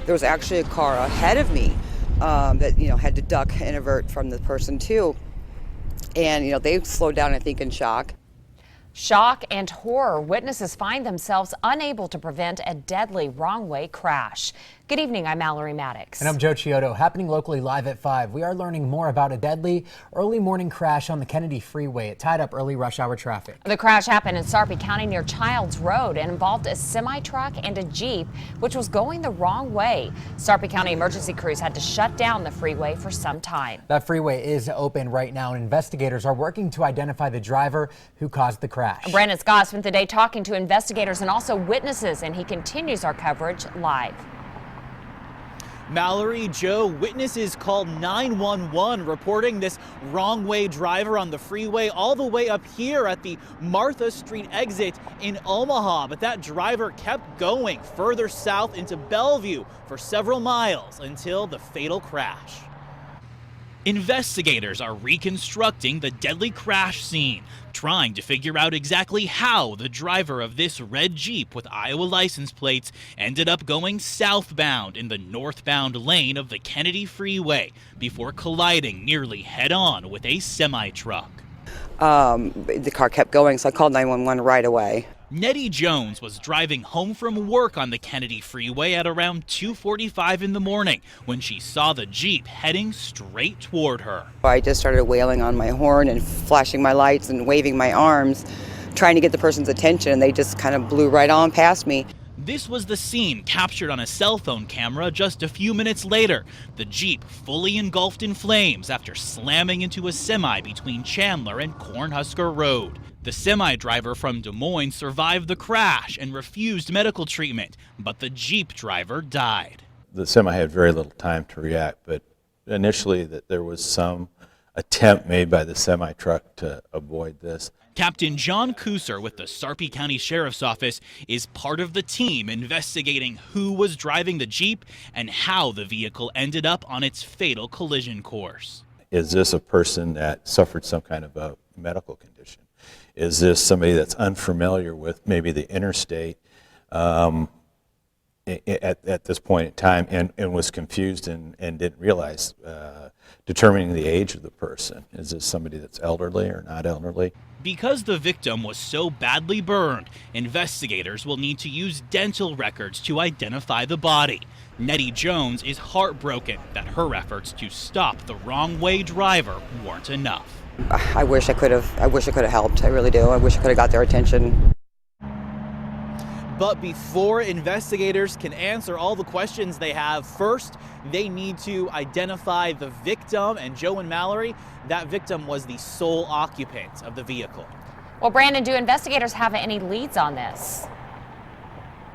There was actually a car ahead of me that had to duck and avert from the person too, and they slowed down, I think, in shock. Shock and horror. Witnesses find themselves unable to prevent a deadly wrong-way crash. Good evening, I'm Mallory Maddox. And I'm Joe Chiodo. Happening locally live at 5. We are learning more about a deadly early morning crash on the Kennedy Freeway. It tied up early rush hour traffic. The crash happened in Sarpy County near Childs Road and involved a semi-truck and a Jeep, which was going the wrong way. Sarpy County emergency crews had to shut down the freeway for some time. That freeway is open right now, and investigators are working to identify the driver who caused the crash. Brandon Scott spent the day talking to investigators and also witnesses, and he continues our coverage live. Mallory, Joe, witnesses called 911 reporting this wrong-way driver on the freeway all the way up here at the Martha Street exit in Omaha. But that driver kept going further south into Bellevue for several miles until the fatal crash. Investigators are reconstructing the deadly crash scene, trying to figure out exactly how the driver of this red Jeep with Iowa license plates ended up going southbound in the northbound lane of the Kennedy Freeway before colliding nearly head-on with a semi-truck. The car kept going, so I called 911 right away. Nettie Jones was driving home from work on the Kennedy Freeway at around 2:45 in the morning when she saw the Jeep heading straight toward her. I just started wailing on my horn and flashing my lights and waving my arms, trying to get the person's attention, and they just kind of blew right on past me. This was the scene captured on a cell phone camera just a few minutes later. The Jeep fully engulfed in flames after slamming into a semi between Chandler and Cornhusker Road. The semi driver from Des Moines survived the crash and refused medical treatment, but the Jeep driver died. The semi had very little time to react, but initially that there was some attempt made by the semi truck to avoid this. Captain John Kuser with the Sarpy County Sheriff's Office is part of the team investigating who was driving the Jeep and how the vehicle ended up on its fatal collision course. Is this a person that suffered some kind of a medical condition? Is this somebody that's unfamiliar with maybe the interstate at this point in time and was confused and didn't realize, determining the age of the person? Is this somebody that's elderly or not elderly? Because the victim was so badly burned, investigators will need to use dental records to identify the body. Nettie Jones is heartbroken that her efforts to stop the wrong-way driver weren't enough. I wish I could have helped. I really do. I wish I could have got their attention. But before investigators can answer all the questions they have, first they need to identify the victim. And Joe and Mallory, that victim was the sole occupant of the vehicle. Well, Brandon, do investigators have any leads on this?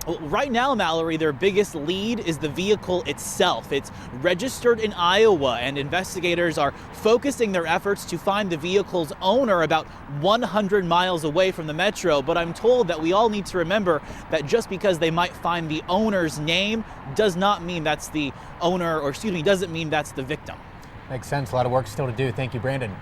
Well, right now, Mallory, their biggest lead is the vehicle itself. It's registered in Iowa, and investigators are focusing their efforts to find the vehicle's owner about 100 miles away from the metro. But I'm told that we all need to remember that just because they might find the owner's name does not mean that's the owner, or doesn't mean that's the victim. Makes sense. A lot of work still to do. Thank you, Brandon.